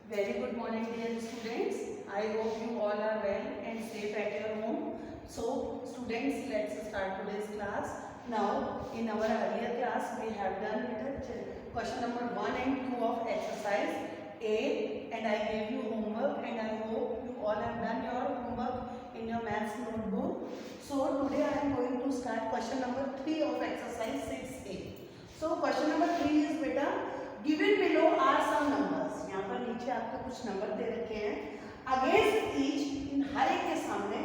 Very good morning, dear students. I hope you all are well and safe at your home. So, students, let's start today's class. Now, in our earlier class, we have done question number 1 and 2 of exercise A, and I gave you homework, and I hope you all have done your homework in your maths notebook. So, today I am going to start question number 3 of exercise 6A. So, question number 3 is beta. Given below are some numbers. यहाँ पर नीचे आपको कुछ number दे रखे हैं. Against each, इन हर एक के सामने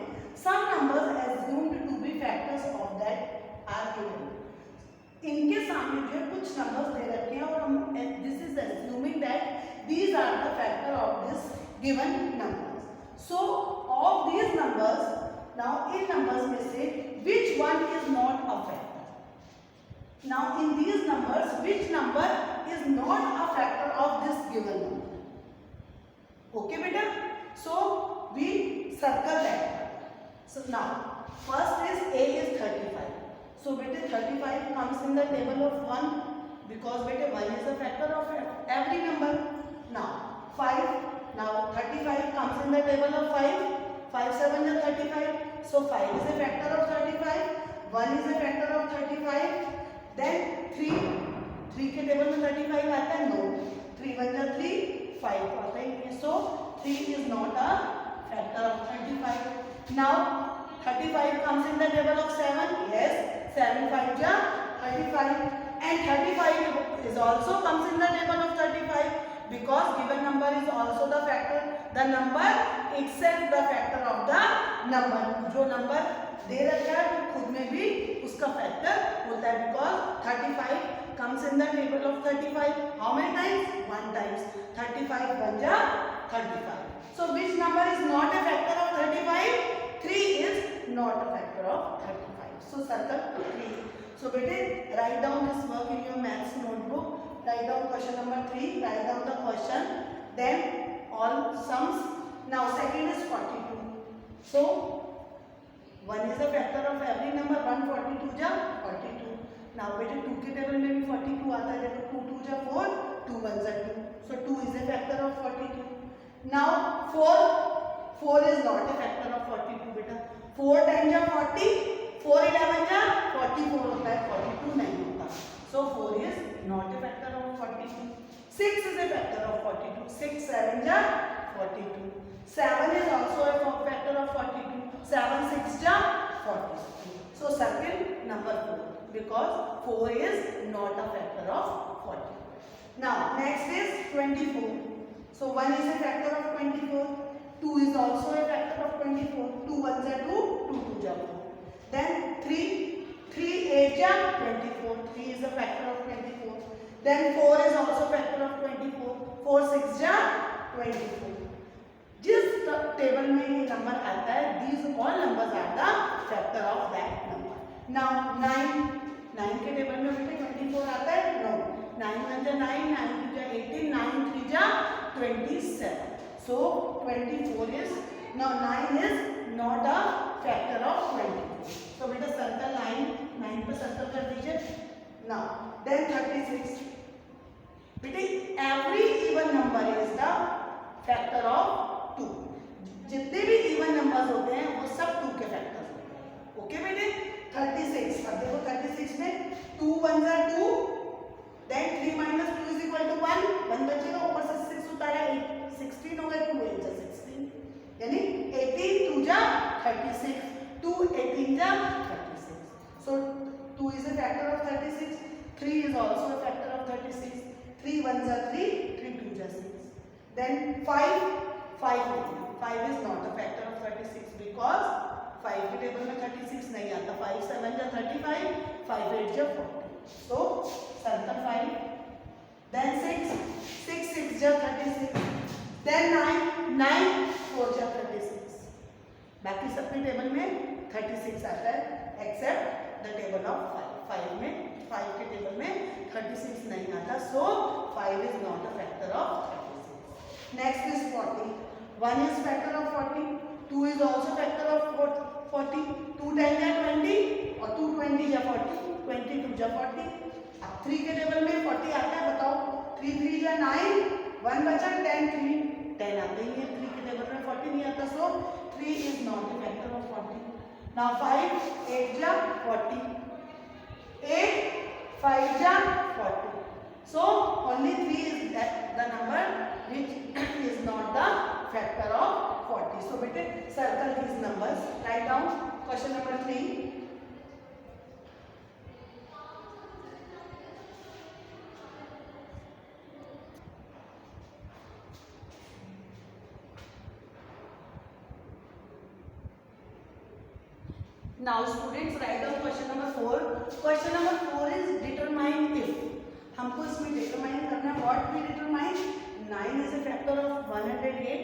some numbers assumed to be factors of that are given. इनके सामने जो है कुछ नंबर्स दे रखे हैं और हम this is assuming that these are the factor of this given numbers. So of these numbers, now in numbers में से which one is not a factor? Now in these numbers, which number is not a factor of this given number? Okay, beta. So we circle that. So now first is A is 35. So beta 35 comes in the table of 1 because beta 1 is a factor of every number. Now 5. Now 35 comes in the table of 5. 5 7 is 35. So 5 is a factor of 35. 1 is a factor of 35. Then 3 के table में 35 आता है. No, 3 1 जा 3, 5 आता है. So 3 is not a factor of 35. Now 35 comes in the table of 7. Yes, 7 5 ja 35, and 35 is also comes in the table of 35 because given number is also the factor. The number itself the factor of the number. जो number दे रखा है तो खुद में भी उसका factor होता है because 35 comes in the table of 35. How many times? 1 times. 35 बन जा 35. So which number is not a factor of 35? 3 is not a factor of 35. So circle 3. So bete write down this work in your maths notebook. Write down question number 3. Write down the question. Then all sums. Now second is 42. So 1 is a factor of every number. 142 जा 42. Now बेटे 2 के table में भी 42 आता है. देखो 2 2 जा 4, 2 1 जा 2. So 2 is a factor of 42. Now 4 is not a factor of 42 बेटा. 4 times जा 40, 4 11 जा 44 होता है. 42 नहीं होता. So 4 is not a factor of 42. 6 is a factor of 42. 6 7 जा 42. 7 is also a factor of 42. 7 6 ja 42. So circle number 4 because 4 is not a factor of 40. Now next is 24. So 1 is a factor of 24. 2 is also a factor of 24. 2 1 ja 2, 2 2 ja 4. Then 3 8 ja 24. 3 is a factor of 24. Then 4 is also a factor of 24. 4 6 ja 24. जिस table में ये number आता है these all numbers are the factor of that number. Now 9 के table में बेटे 24 आता है. No, 9 1 जा 9, 9 2 जा 18, 9 3 जा 27. So 24 is now 9 is not a factor of 24. So बेटा सर्कल 9 पे सर्कल कर दीजिए. Now then 36. बेटे every even number is the factor of 2. जितने भी इवन नंबर्स होते हैं वो सब 2 के फैक्टर्स होते हैं. ओके बेटे. 36. अब देखो 36 में 2 1 जा 2, then 3 minus 2 is equal to 1. 1 बचेगा, ऊपर से 6 उतारा 8. 16 हो गया. 2 8 जा 16 यानी 18 2 जा 36. 2 18 जा 36. So 2 is a factor of 36. 3 is also a factor of 36. 3 1 जा 3, 3 2 जा 6. Then 5 is not a factor of 36 because 5 के टेबल में 36 नहीं आता. 5 7 जा 35, 5 8 जा 40. So circle 5. Then 6 6 जा 36. Then 9 4 जा 36. बाकी सबके टेबल में 36 आता है except the table of 5 में 5 के टेबल में 36 नहीं आता. So 5 is not a factor of 36. Next is 40. 1 is factor of 40. 2 is also factor of 40. 2 10 या 20 और 2 20 या 40. 22 जा 40. अब 3 के टेबल में 40 आता है. बताओ 3 3 या 9, 1 बचा 10 3. 10 आता ही है, 3 के टेबल में 40 नहीं आता, सो 3 is not a factor of 40. Now 5 8 जा 40, 8 5 जा 40. So only 3 is the number which is not the factor of 40. So bete circle these numbers. Write down question number 3. Now students write down question number 4. Question number 4 is determine if. हमको इसमें determine करना है. What we determine? 9 is a factor of 108.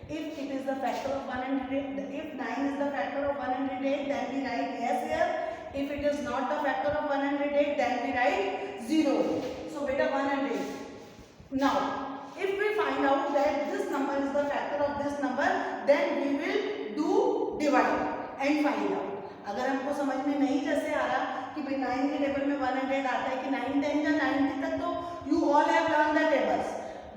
If it is the factor of 108, if 9 is the factor of 108, then we write yes here. If it is not the factor of 108, then we write 0. So beta 108. Now, if we find out that this number is the factor of this number, then we will do divide and find out. अगर हमको समझ में नहीं जैसे आ रहा कि भाई 9 के टेबल में 100 आता है कि 9 10 या 90 तक, तो you all have learned the tables,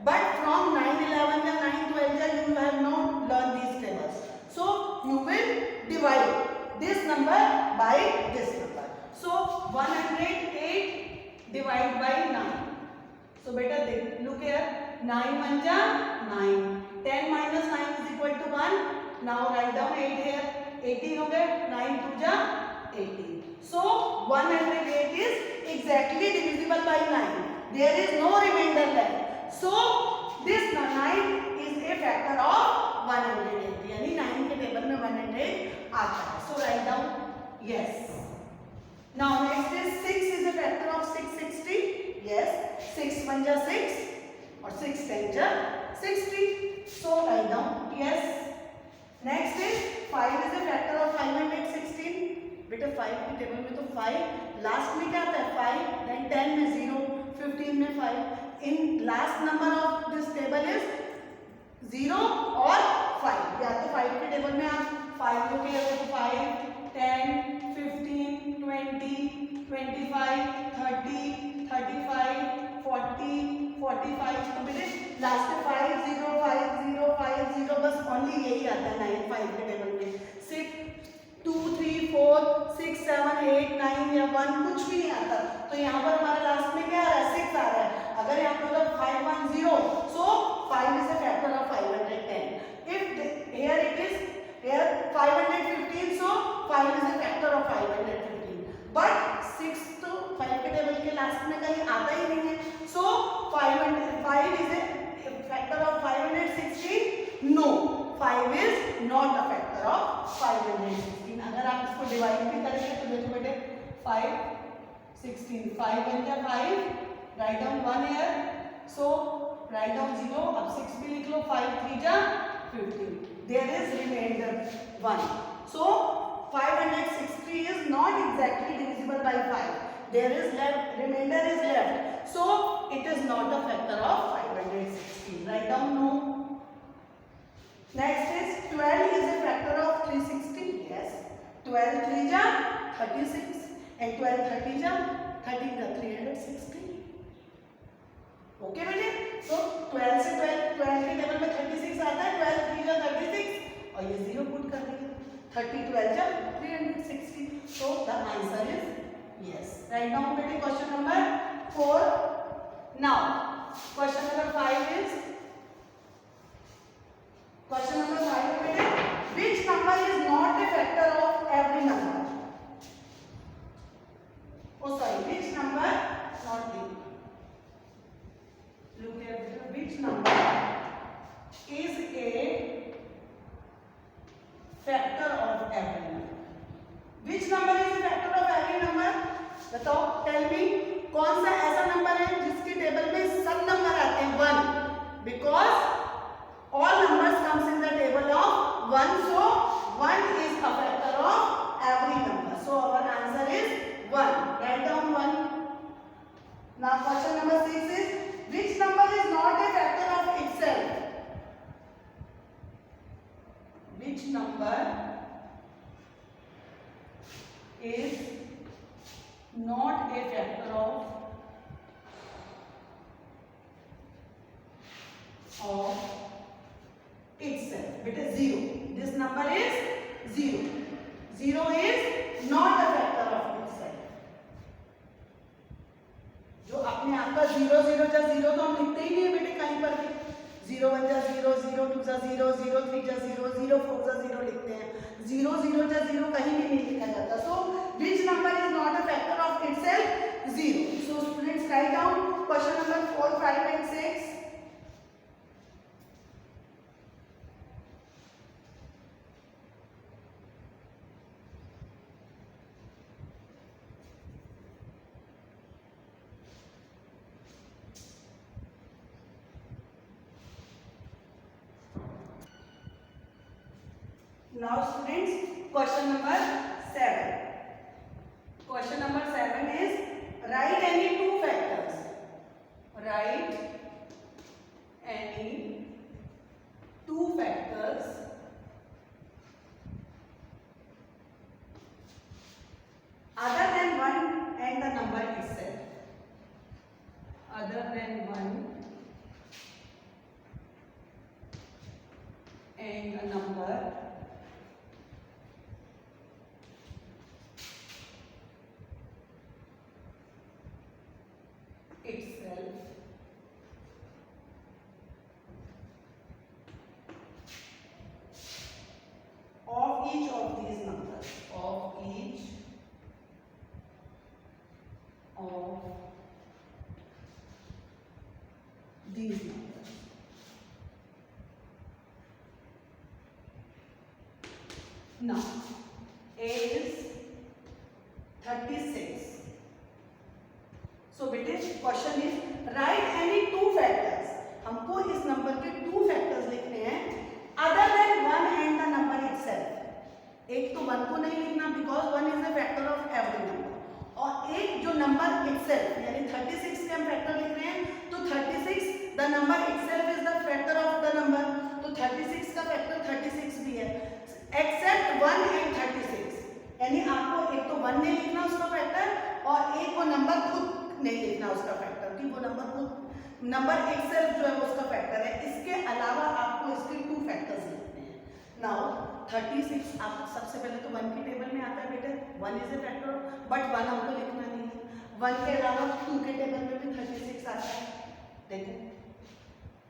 but from 9 11 या 9 12 या you have not learned these tables. So you will divide this number by this number. So 108 divided by 9. So beta look here, 9 1 जा 9, 10 minus 9 is equal to 1. Now write down 8 here. 18 हो गए, 9 2 जा 18. So 108 is exactly divisible by 9. There is no remainder left. So this 9 is a factor of 108. यानी 9 के table में 108 आता है. So write down yes. Now next is 6 is a factor of 660. Yes, 6 1 जा 6 और 6 10 जा 60. So write down yes. Next is 5 is a factor of 516. बेटा 5 के टेबल में तो 5 लास्ट में क्या आता है 5, then 10 में 0, 15 में 5. In last number of this table is 0 और 5. या तो 5 के टेबल में आप 5 लोगे तो 5, 10, 15, 20, 25, 30, 35, 40, 45. तो बेटे लास्ट में 5 0 5 0 5 0 बस ओनली यही आता है 9 5 के टेबल में. 6 2 3 4 6 7 8 9 या 1 कुछ भी नहीं आता. तो यहाँ पर हमारे लास्ट में क्या आ रहा है 6 आ रहा है. अगर यहाँ पर मतलब 5 1 0, so 5 is a factor of 510. If here it is here 515, so 5 is a factor of 515. But 6 तो 5 के टेबल के लास्ट में कहीं आता ही नहीं है. So 5 is a factor of 516. No, 5 is not a factor of 516. अगर आप इसको डिवाइड भी करेंगे तो देखो बेटे 5 16, 5 1 जा 5, write down 1 here, so write down 0. अब 6 भी लिख लो, 5 3 जा 15. There is remainder 1. So 560 is not exactly divisible by 5. There is left, remainder is left. So it is not a factor of 516. Write down no. Next is 12 is a factor of 360. Yes. 12 3 जा 36 and 12 30 जा 30 जा 360. Okay बेटे. So 12 से 12 के table में 36 आता है. 12 3 जा 36 और ये 0 पुट कर दिया. 30 12 जा 360. So the answer is yes. Write down बेटे question number 4. Now question number 5 is question number 5 बेटे, which number is not a factor of every number? Oh sorry, which number not the. Look here, which number is a factor of every number? Which number is a factor of every number? बताओ, tell me, कौन सा ऐसा number है जिसके table में सब number आते हैं 1? Because all numbers comes in the table of 1, so 1 is a factor of every number. So our answer is 1. Write down 1. Now question number 6 is, which number is not a factor of itself? Which number is not a factor of बेटे 0. This number is 0. 0 is not a factor of itself. जो अपने आप का 0 0 जा 0 तो हम लिखते ही नहीं है बेटे कहीं पर भी. 0 1 जा 0, 0 2 जा 0, 0 3 जा 0, 0 4 जा 0 लिखते हैं. 0 0 जा 0 कहीं भी नहीं लिखा जाता. So which number is not a factor of itself? 0. So students write down question number 4, 5 and 6. Now students, question number 7. Question number 7 is write any two factors. Write any two factors other than 1 and the number itself. Other than 1 and the number itself. Of each of these numbers. Of each of these numbers. Now, A is 36. So बेटे question is right any two factors. हमको इस number के two factors लिखने हैं other than 1 and the number itself. एक तो 1 को नहीं लिखना because 1 is a factor of every number, और एक जो नंबर इटसेल्फ यानी 36 के हम फैक्टर लिख रहे हैं तो 36 the number itself is the factor of the number. तो 36 का फैक्टर 36 भी है एक्सेप्ट 1 एंड 36. यानी आपको एक तो 1 नहीं लिखना उसका फैक्टर और एक वो नंबर खुद नहीं लिखना उसका फैक्टर कि वो नंबर को नंबर इटसेल्फ जो है वो उसका फैक्टर है. इसके अलावा आपको इसके टू फैक्टर्स लिखने हैं. नाउ 36 आप सबसे पहले तो 1 की टेबल में आता है बेटे. 1 इज ए फैक्टर बट 1 हमको लिखना नहीं है. 1 के अलावा 2 के टेबल में भी 36 आता है. देखो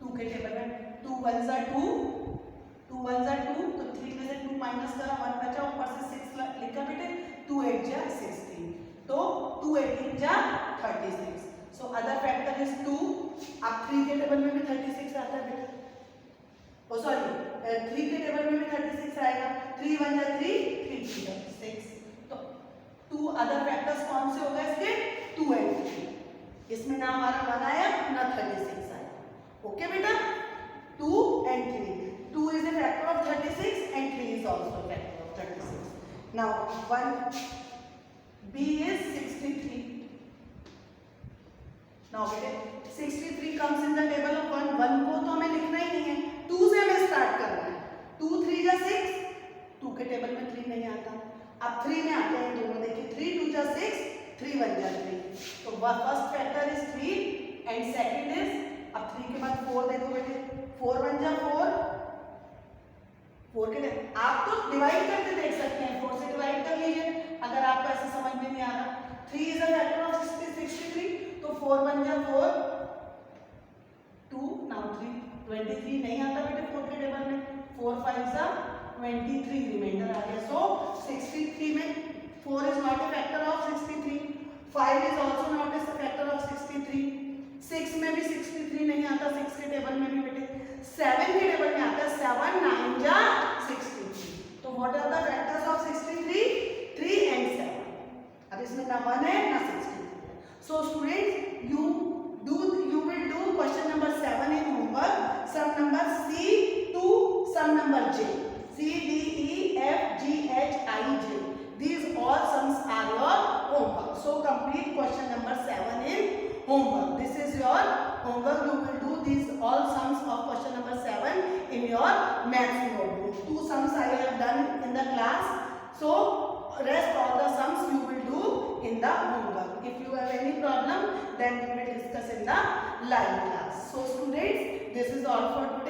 2 के टेबल में 2 1 जा 2, 2 1 जा 2, तो 3 में से 2 माइनस करा 1 बचा, ऊपर से 6 लिखा बेटे. 2 8 जा 16, तो 2 18 जा 36. So other factor is 2. आप 3 के टेबल में भी 36 आता है बेटा. ओ सॉरी 3 के टेबल में भी 36 आएगा. 3 1 जा 3, 3 2 जा 6. तो 2 अदर फैक्टर्स कौन से हो गए इसके? 2 एंड 3. इसमें ना हमारा 1 आया ना 36 आया. ओके बेटा. 2 and 3. 2 is a factor of 36 and 3 is also a factor of 36. Now 1 B is 63. Now बेटे 63 comes in the table of 1. 1 को तो हमें लिखना ही नहीं है. 2 से हमें स्टार्ट करना है. 2 3 जा 6. 2 के टेबल में 3 नहीं आता. अब 3 में आते हैं दोनों. देखिए 3 2 जा 6, 3 1 जा 3. तो first factor is 3 and second is, अब 3 के बाद 4 देखो बेटे. 4 1 जा 4. 4 के आप तो डिवाइड करके देख सकते हैं. 4 से डिवाइड कर लीजिए अगर आपको ऐसे समझ में नहीं आ रहा. 3 इज अ फैक्टर ऑफ 63, तो 4 1 जा 4, 2 नाउ 3 23 नहीं आता बेटे 4 के टेबल में. 4 5 जा 23 रिमाइंडर आ गया. सो 63 में 4 is not a factor of 63. 5 is also not a factor of 63. 6 में भी 63 नहीं आता. 6 के टेबल में भी बेटे. 7 के टेबल में आता है 7 9 जा 63. तो what are the factors of 63? 3 and 7. अब इसमें ना 1 है ना 63 है. So students you will do question number 7 in homework. Sum number C to sum number J. C D E F G H I J. These all sums are your homework. So complete question number 7 in homework. This is your homework. You will do these all sums of question number 7 in your maths notebook. 2 sums I have done in the class. So rest all the sums you will do in the homework. If you have any problem, then we will discuss in the live class. So students, this is all for today.